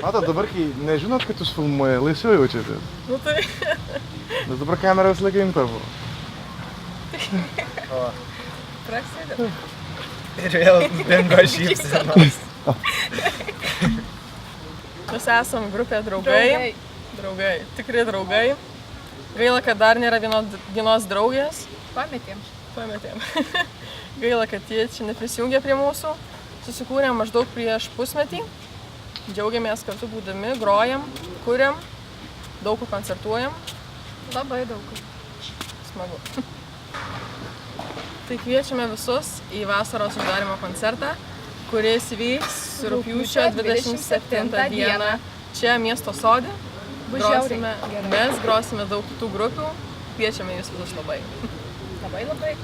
Matot, dabar, kai nežinot, kad jūs filmuoja, laisviau jaučiatės. Nu tai. Nes dabar kamera visą laiką imta buvo. Prasideda. Ir vėl dingo šypsenos. Mes esam grupė draugai. Draugai. Tikri draugai. Gaila, kad dar nėra vienos draugės. Pametėm. Gaila, kad jie čia neprisijungė prie mūsų. Susikūrėm maždaug prieš pusmetį. Džiaugiamės kartu būdami, grojam, kuriam, daug kur koncertuojam. Labai daug. Smagu. Tai kviečiame visus į vasaros uždarimo koncertą, kuris vyks rugpjūčio 27 dieną čia miesto sode. Mes grosime daug kitų grupių. Kviečiame jūs visus labai. Labai.